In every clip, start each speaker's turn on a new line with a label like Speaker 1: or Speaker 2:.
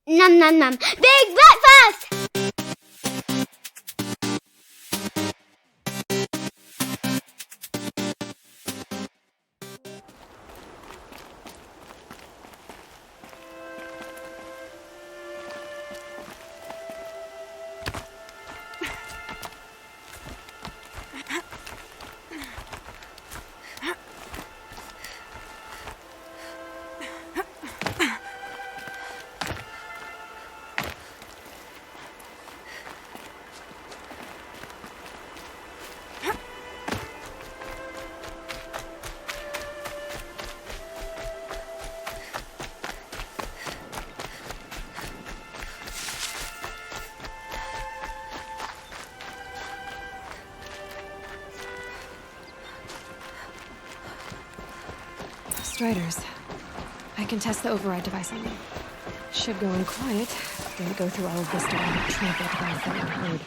Speaker 1: Nom nom nom. Big breakfast!
Speaker 2: Striders. I can test the override device on them. Should go in quiet. Didn't go through all of this to get trampled by a frightened herd.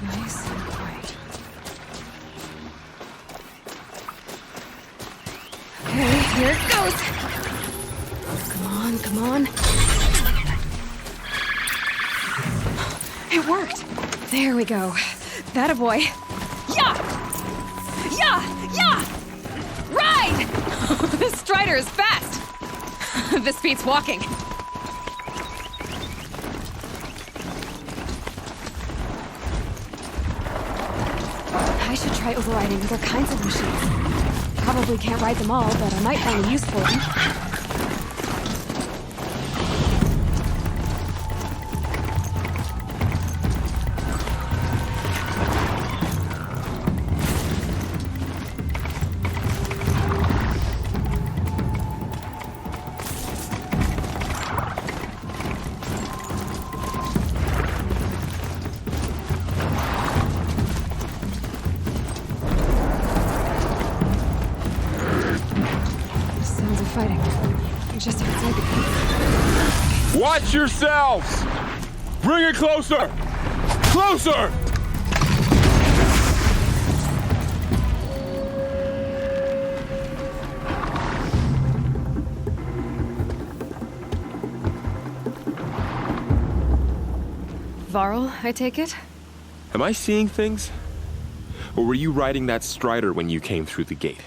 Speaker 2: Nice and quiet. Okay, here it goes! Come on, come on. It worked! There we go. That a boy. Yeah! Yeah! Yeah! Ride! This Strider is fast! This beats walking. I should try overriding other kinds of machines. Probably can't ride them all, but I might find a use for them. Fighting. You're just outside the gate.
Speaker 3: Watch yourselves! Bring it closer! Closer!
Speaker 2: Varl, I take it?
Speaker 3: Am I seeing things? Or were you riding that Strider when you came through the gate?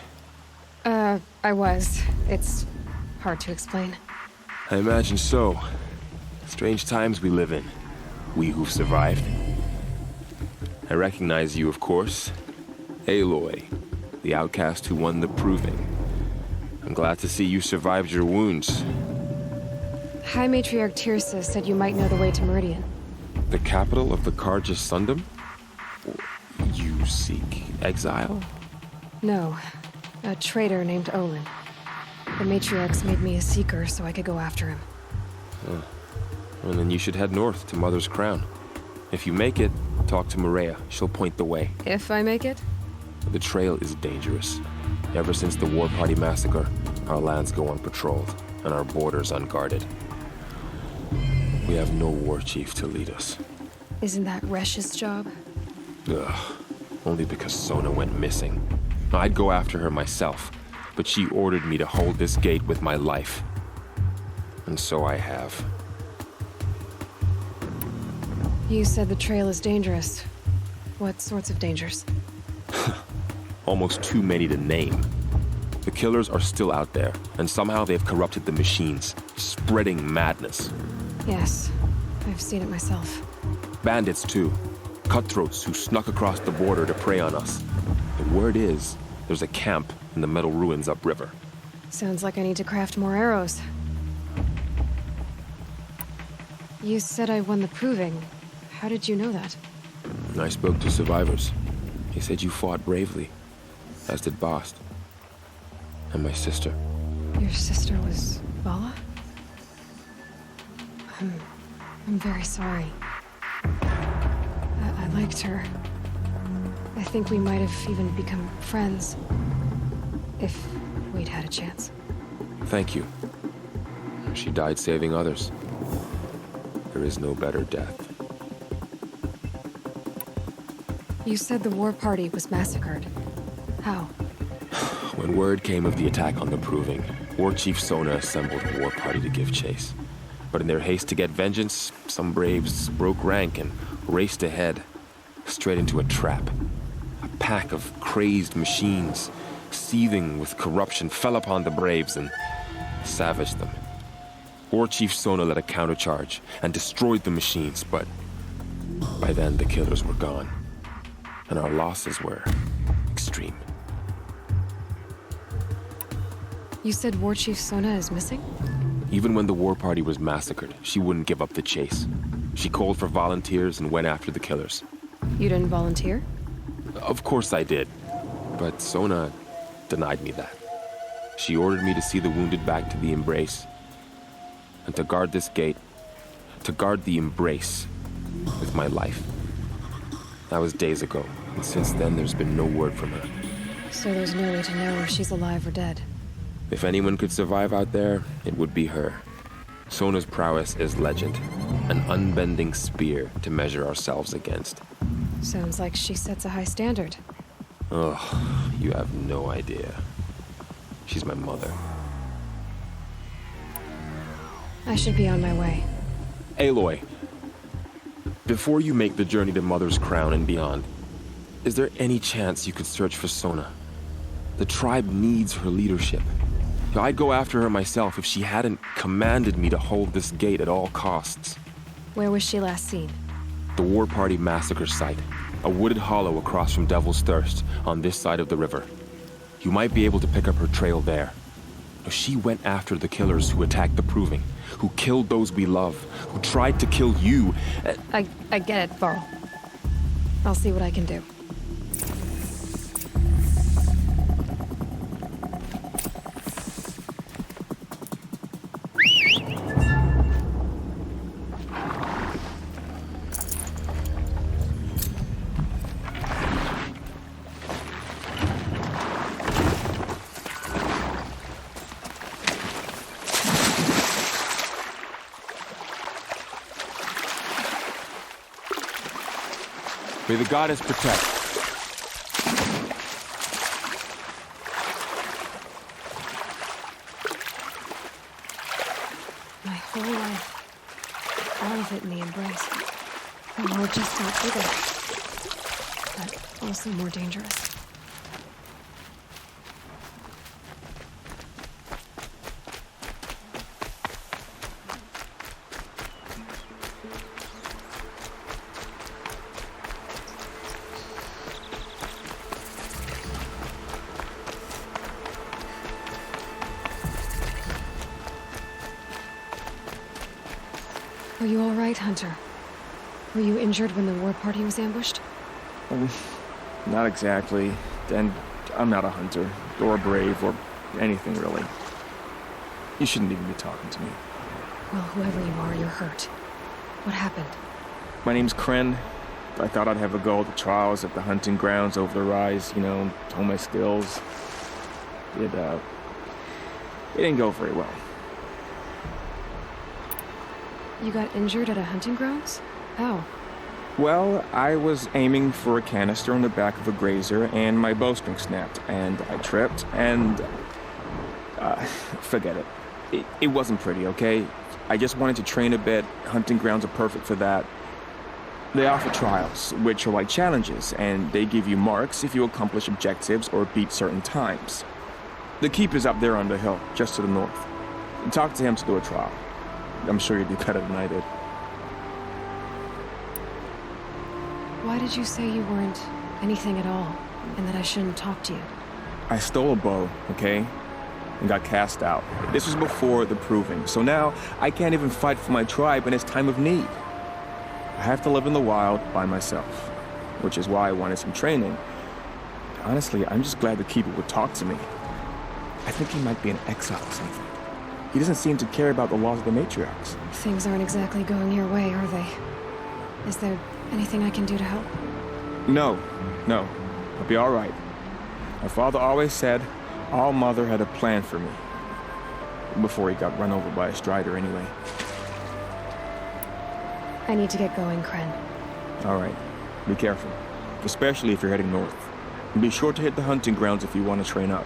Speaker 2: I was. It's hard to explain.
Speaker 3: I imagine so. Strange times we live in. We who've survived. I recognize you, of course. Aloy, the outcast who won the Proving. I'm glad to see you survived your wounds.
Speaker 2: High Matriarch Tirsa said you might know the way to Meridian.
Speaker 3: The capital of the Carja Sundom? You seek exile?
Speaker 2: No. A traitor named Olin. The Matriarchs made me a seeker so I could go after him.
Speaker 3: Well, then you should head north to Mother's Crown. If you make it, talk to Maria. She'll point the way.
Speaker 2: If I make it?
Speaker 3: The trail is dangerous. Ever since the War Party massacre, our lands go unpatrolled, and our borders unguarded. We have no war chief to lead us.
Speaker 2: Isn't that Resh's job?
Speaker 3: Ugh. Only because Sona went missing. I'd go after her myself, but she ordered me to hold this gate with my life. And so I have.
Speaker 2: You said the trail is dangerous. What sorts of dangers?
Speaker 3: Almost too many to name. The killers are still out there, and somehow they've corrupted the machines, spreading madness.
Speaker 2: Yes, I've seen it myself.
Speaker 3: Bandits, too. Cutthroats who snuck across the border to prey on us. The word is, there's a camp in the metal ruins upriver.
Speaker 2: Sounds like I need to craft more arrows. You said I won the Proving. How did you know that?
Speaker 3: I spoke to survivors. They said you fought bravely, as did Bast. And my sister.
Speaker 2: Your sister was Vala? I'm very sorry. I liked her. I think we might have even become friends. If we'd had a chance.
Speaker 3: Thank you. She died saving others. There is no better death.
Speaker 2: You said the war party was massacred. How?
Speaker 3: When word came of the attack on the Proving, War Chief Sona assembled a war party to give chase. But in their haste to get vengeance, some braves broke rank and raced ahead, straight into a trap. A pack of crazed machines, seething with corruption, fell upon the braves and savaged them. War Chief Sona led a countercharge and destroyed the machines, but by then the killers were gone, and our losses were extreme.
Speaker 2: You said War Chief Sona is missing?
Speaker 3: Even when the war party was massacred, she wouldn't give up the chase. She called for volunteers and went after the killers.
Speaker 2: You didn't volunteer?
Speaker 3: Of course I did, but Sona denied me that. She ordered me to see the wounded back to the Embrace, and to guard this gate, to guard the Embrace with my life. That was days ago, and since then there's been no word from her.
Speaker 2: So there's no way to know if she's alive or dead.
Speaker 3: If anyone could survive out there, it would be her. Sona's prowess is legend, an unbending spear to measure ourselves against.
Speaker 2: Sounds like she sets a high standard.
Speaker 3: Ugh, you have no idea. She's my mother.
Speaker 2: I should be on my way.
Speaker 3: Aloy, before you make the journey to Mother's Crown and beyond, is there any chance you could search for Sona? The tribe needs her leadership. I'd go after her myself if she hadn't commanded me to hold this gate at all costs.
Speaker 2: Where was she last seen?
Speaker 3: The War Party massacre site, a wooded hollow across from Devil's Thirst on this side of the river. You might be able to pick up her trail there. She went after the killers who attacked the Proving, who killed those we love, who tried to kill you.
Speaker 2: I get it, Varl. I'll see what I can do.
Speaker 3: May the goddess protect.
Speaker 2: My whole life. All of it in the Embrace. The world just got bigger. But also more dangerous. Are you all right, Hunter? Were you injured when the war party was ambushed?
Speaker 4: Not exactly. And I'm not a hunter, or a brave, or anything really. You shouldn't even be talking to me.
Speaker 2: Well, whoever you are, you're hurt. What happened?
Speaker 4: My name's Kren. I thought I'd have a go at the trials at the hunting grounds over the rise, hone my skills. It didn't go very well.
Speaker 2: You got injured at a hunting grounds? How?
Speaker 4: Well, I was aiming for a canister on the back of a grazer, and my bowstring snapped, and I tripped, and... forget it. It wasn't pretty, okay? I just wanted to train a bit. Hunting grounds are perfect for that. They offer trials, which are like challenges, and they give you marks if you accomplish objectives or beat certain times. The Keeper's up there on the hill, just to the north. Talk to him to do a trial. I'm sure you'd do better than I did.
Speaker 2: Why did you say you weren't anything at all, and that I shouldn't talk to you?
Speaker 4: I stole a bow, okay? And got cast out. This was before the Proving, so now I can't even fight for my tribe in its time of need. I have to live in the wild by myself, which is why I wanted some training. Honestly, I'm just glad the Keeper would talk to me. I think he might be in exile or something. He doesn't seem to care about the laws of the matriarchs.
Speaker 2: Things aren't exactly going your way, are they? Is there anything I can do to help?
Speaker 4: No. I'll be all right. My father always said All Mother had a plan for me. Before he got run over by a strider anyway.
Speaker 2: I need to get going, Kren.
Speaker 4: All right. Be careful. Especially if you're heading north. And be sure to hit the hunting grounds if you want to train up.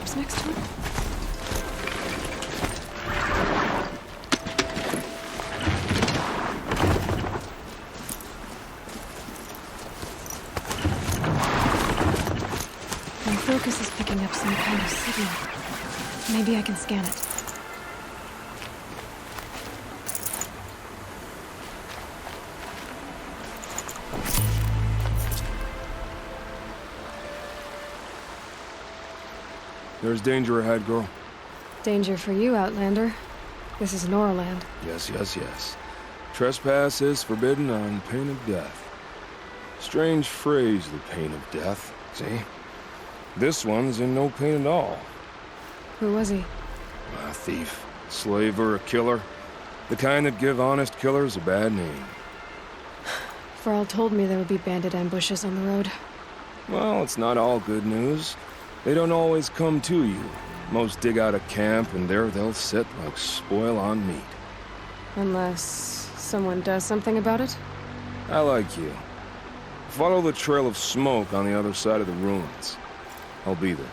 Speaker 2: corpse next to him? My focus is picking up some kind of signal. Maybe I can scan it.
Speaker 5: There's danger ahead, girl.
Speaker 2: Danger for you, Outlander. This is Noraland.
Speaker 5: Yes, yes, yes. Trespass is forbidden on pain of death. Strange phrase, the pain of death, see? This one's in no pain at all.
Speaker 2: Who was he?
Speaker 5: A thief, slaver, a killer. The kind that give honest killers a bad name.
Speaker 2: Varl told me there would be bandit ambushes on the road.
Speaker 5: Well, it's not all good news. They don't always come to you. Most dig out a camp, and there they'll sit like spoil on meat.
Speaker 2: Unless someone does something about it?
Speaker 5: I like you. Follow the trail of smoke on the other side of the ruins. I'll be there.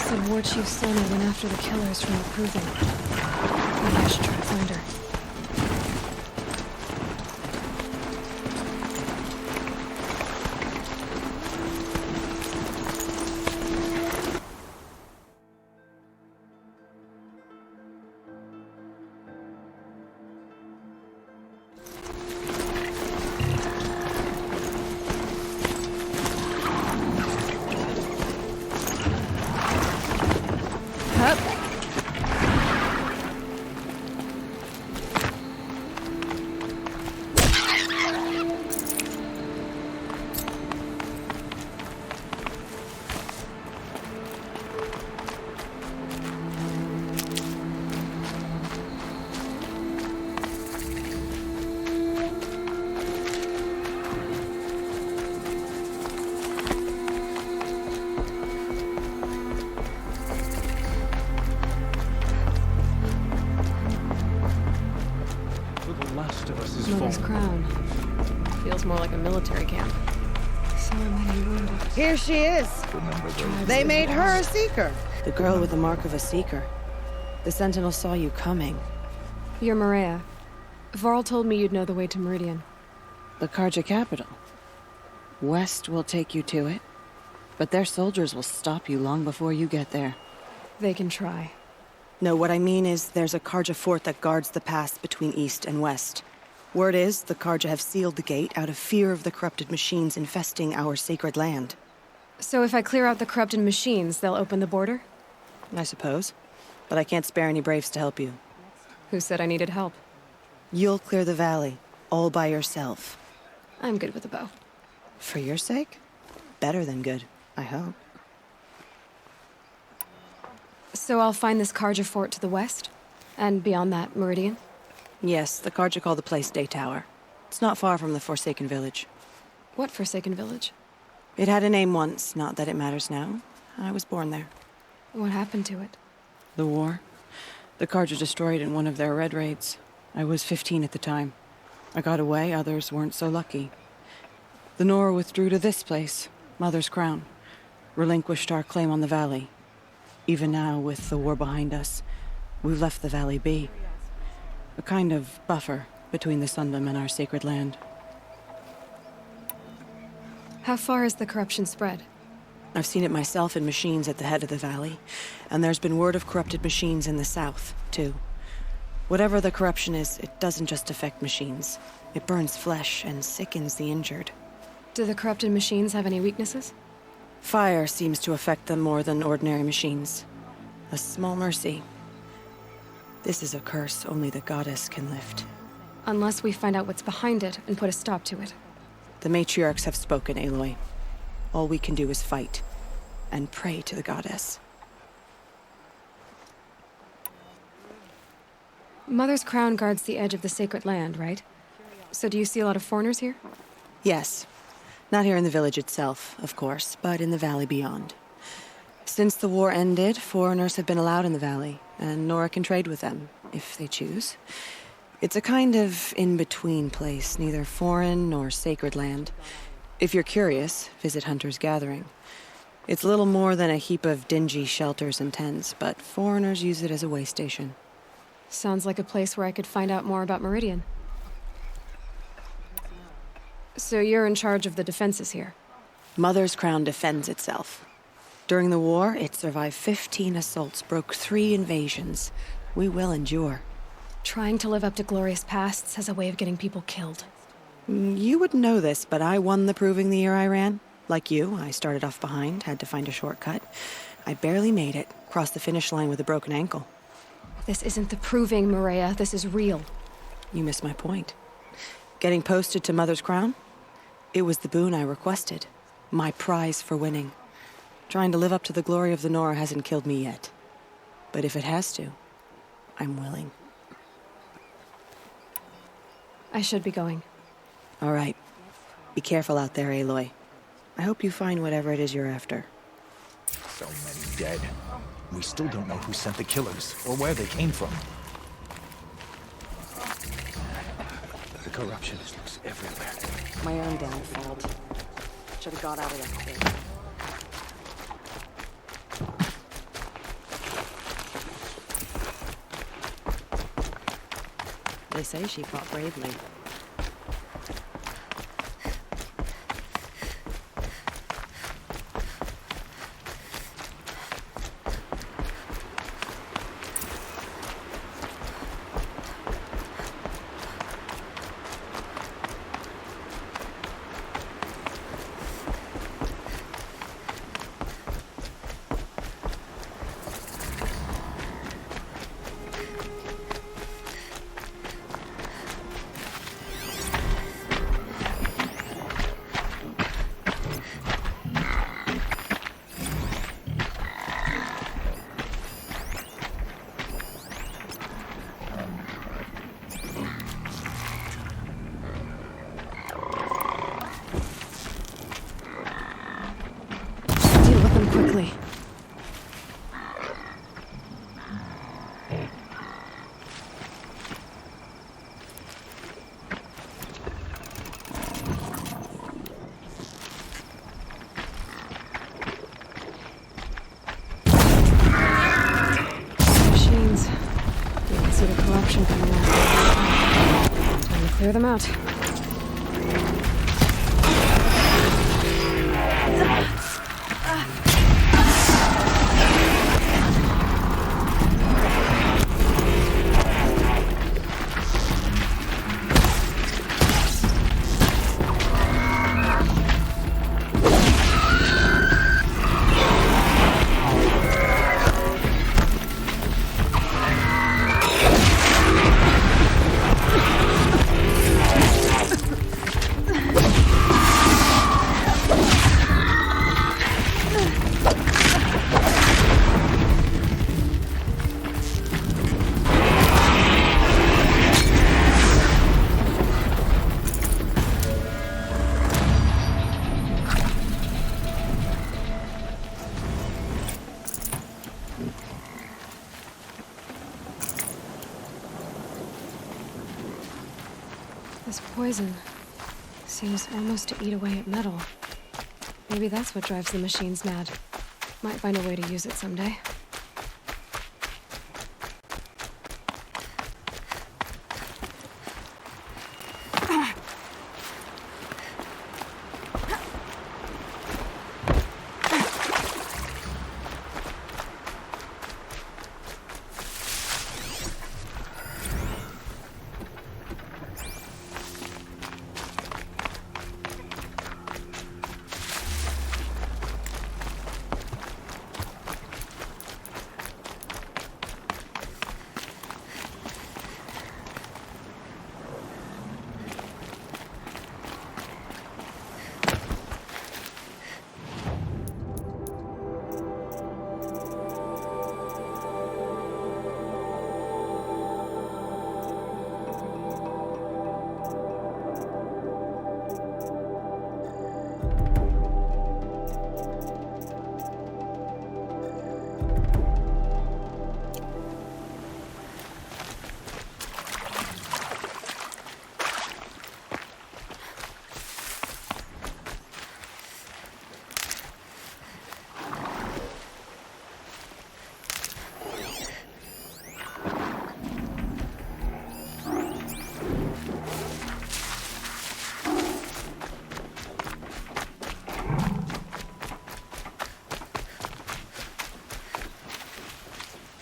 Speaker 2: Said War Chief Sona went after the killers from the Proving. Maybe I should try to find her. Mother's Crown. Feels more like a military camp. So many wounded.
Speaker 6: Here she is. They made her a Seeker.
Speaker 7: The girl with the mark of a Seeker. The Sentinel saw you coming.
Speaker 2: You're Maria. Varl told me you'd know the way to Meridian.
Speaker 7: The Carja capital. West will take you to it, but their soldiers will stop you long before you get there.
Speaker 2: They can try.
Speaker 7: No, what I mean is there's a Carja fort that guards the pass between East and West. Word is, the Carja have sealed the gate out of fear of the corrupted machines infesting our sacred land.
Speaker 2: So if I clear out the corrupted machines, they'll open the border?
Speaker 7: I suppose. But I can't spare any braves to help you.
Speaker 2: Who said I needed help?
Speaker 7: You'll clear the valley, all by yourself.
Speaker 2: I'm good with a bow.
Speaker 7: For your sake? Better than good, I hope.
Speaker 2: So I'll find this Carja fort to the west? And beyond that, Meridian?
Speaker 7: Yes, the Carja call the place Day Tower. It's not far from the Forsaken Village.
Speaker 2: What Forsaken Village?
Speaker 7: It had a name once, not that it matters now. I was born there.
Speaker 2: What happened to it?
Speaker 7: The war. The Carja destroyed in one of their red raids. I was 15 at the time. I got away, others weren't so lucky. The Nora withdrew to this place, Mother's Crown. Relinquished our claim on the valley. Even now, with the war behind us, we've left the valley be. A kind of buffer between the Sundom and our sacred land.
Speaker 2: How far has the corruption spread?
Speaker 7: I've seen it myself in machines at the head of the valley, and there's been word of corrupted machines in the south, too. Whatever the corruption is, it doesn't just affect machines. It burns flesh and sickens the injured.
Speaker 2: Do the corrupted machines have any weaknesses?
Speaker 7: Fire seems to affect them more than ordinary machines. A small mercy. This is a curse only the goddess can lift.
Speaker 2: Unless we find out what's behind it and put a stop to it.
Speaker 7: The matriarchs have spoken, Aloy. All we can do is fight, and pray to the goddess.
Speaker 2: Mother's crown guards the edge of the sacred land, right? So do you see a lot of foreigners here?
Speaker 7: Yes. Not here in the village itself, of course, but in the valley beyond. Since the war ended, foreigners have been allowed in the valley, and Nora can trade with them, if they choose. It's a kind of in-between place, neither foreign nor sacred land. If you're curious, visit Hunter's Gathering. It's little more than a heap of dingy shelters and tents, but foreigners use it as a way station.
Speaker 2: Sounds like a place where I could find out more about Meridian. So you're in charge of the defenses here?
Speaker 7: Mother's Crown defends itself. During the war, it survived 15 assaults, broke 3 invasions. We will endure.
Speaker 2: Trying to live up to glorious pasts has a way of getting people killed.
Speaker 7: You wouldn't know this, but I won the proving the year I ran. Like you, I started off behind, had to find a shortcut. I barely made it, crossed the finish line with a broken ankle.
Speaker 2: This isn't the proving, Maria. This is real.
Speaker 7: You missed my point. Getting posted to Mother's Crown? It was the boon I requested. My prize for winning. Trying to live up to the glory of the Nora hasn't killed me yet. But if it has to, I'm willing.
Speaker 2: I should be going.
Speaker 7: All right. Be careful out there, Aloy. I hope you find whatever it is you're after.
Speaker 8: So many dead. We still don't know who sent the killers, or where they came from. The corruption is loose everywhere.
Speaker 7: My own damn fault. Should have got out of that quick. They say she fought bravely.
Speaker 2: Quickly. Machines. You can see the corruption coming out. Time to clear them out. This poison seems almost to eat away at metal. Maybe that's what drives the machines mad. Might find a way to use it someday.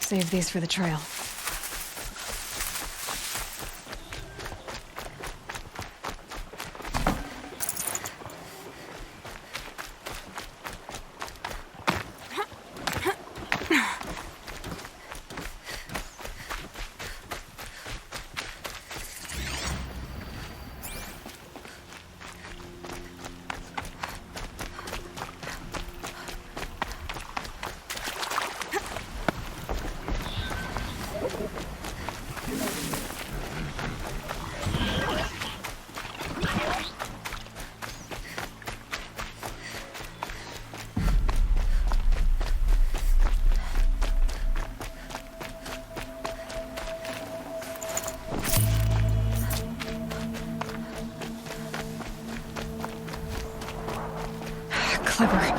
Speaker 2: Save these for the trail. Clever.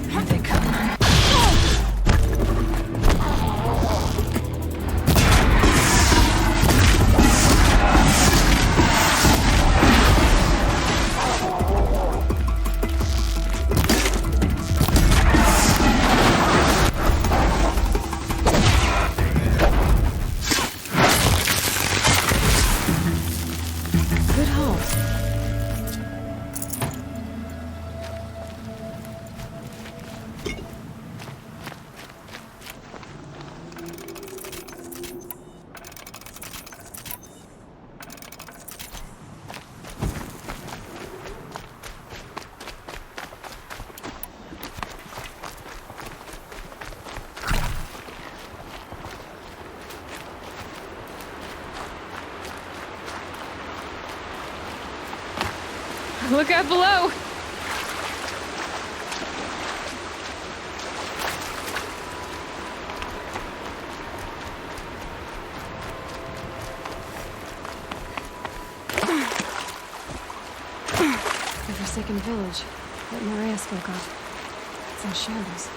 Speaker 2: Here they come. Good haul. Look out below! The Forsaken Village that Maria spoke of. It's in shambles.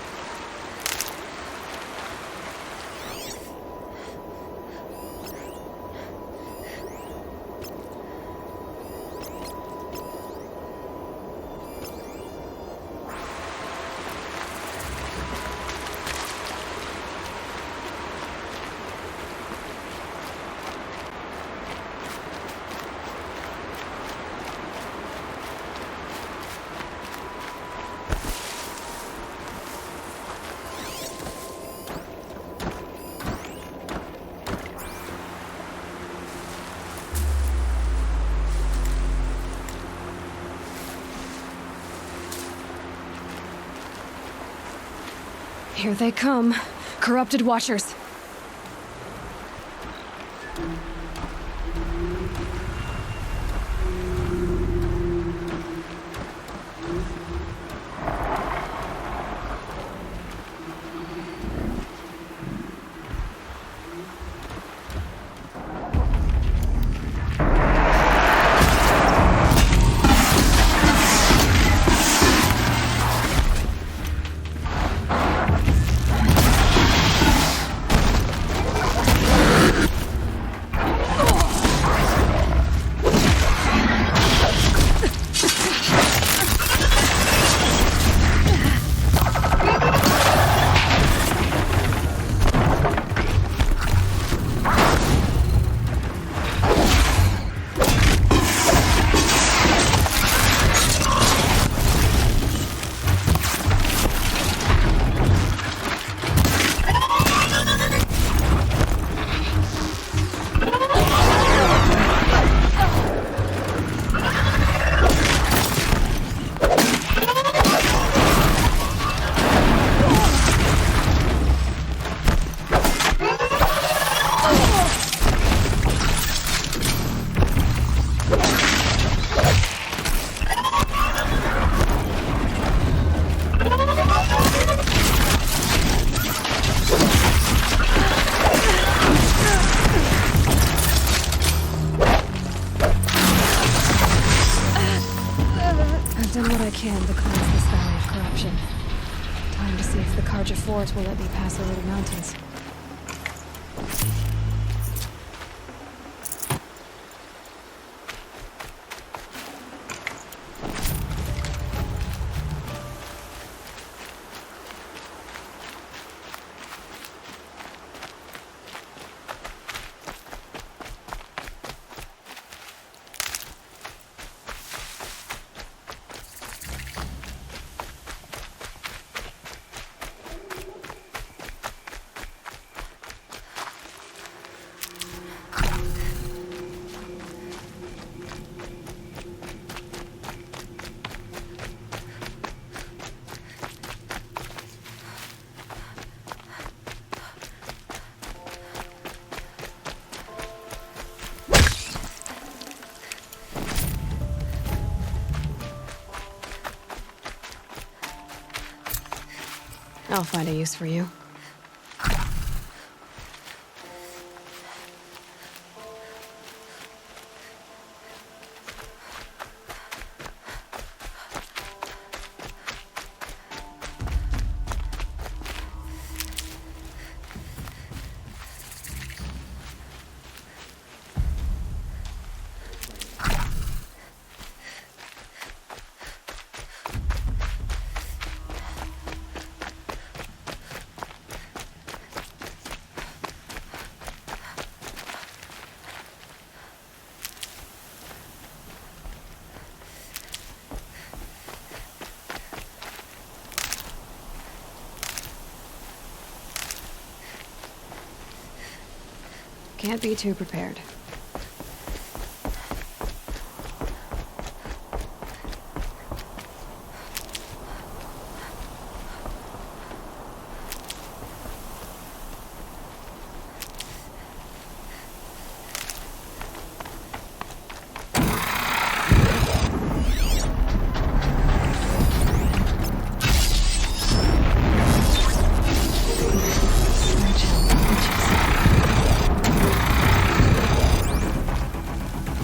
Speaker 2: Here they come. Corrupted Watchers. can to cleanse this valley of corruption. Time to see if the Carja Fort will let me pass over the mountains. I'll find a use for you. Can't be too prepared.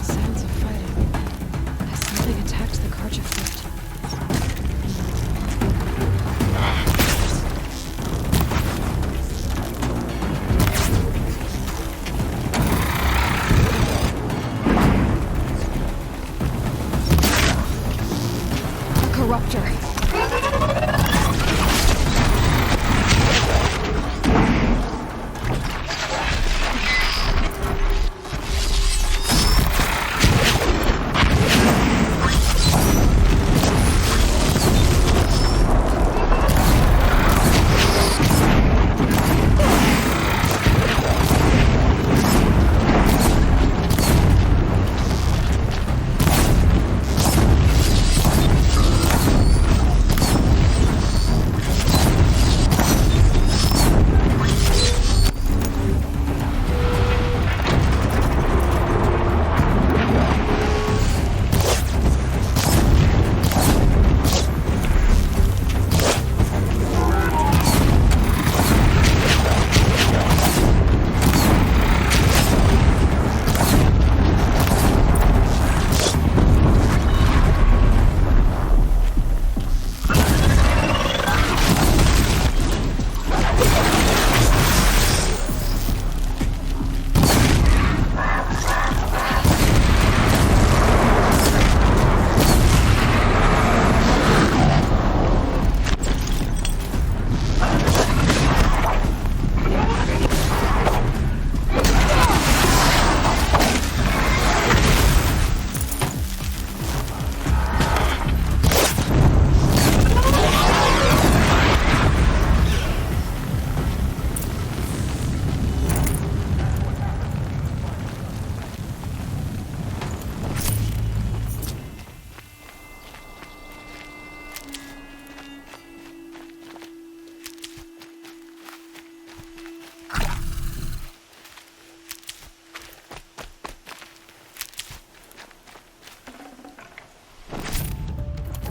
Speaker 2: Sounds of fighting. Has something attacked the Carja Fort? A corruptor.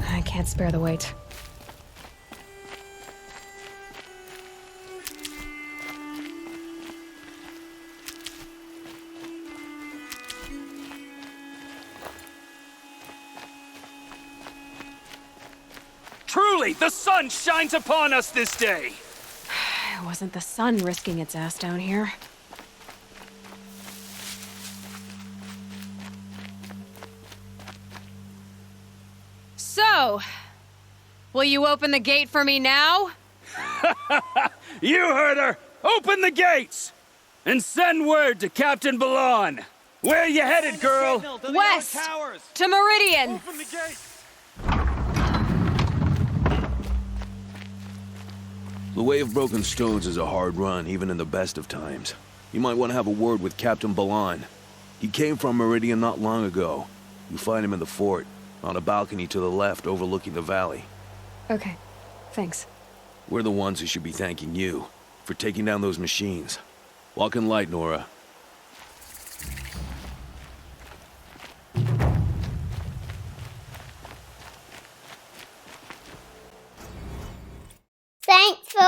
Speaker 2: I can't spare the weight.
Speaker 9: Truly, the sun shines upon us this day!
Speaker 2: It wasn't the sun risking its ass down here. So, will you open the gate for me now?
Speaker 9: You heard her! Open the gates! And send word to Captain Balon! Where you headed, girl?
Speaker 2: West! To Meridian!
Speaker 10: The Way of Broken Stones is a hard run, even in the best of times. You might want to have a word with Captain Balon. He came from Meridian not long ago. You find him in the fort, on a balcony to the left overlooking the valley.
Speaker 2: Okay, thanks.
Speaker 10: We're the ones who should be thanking you for taking down those machines. Walk in light, Nora.
Speaker 1: Thanks for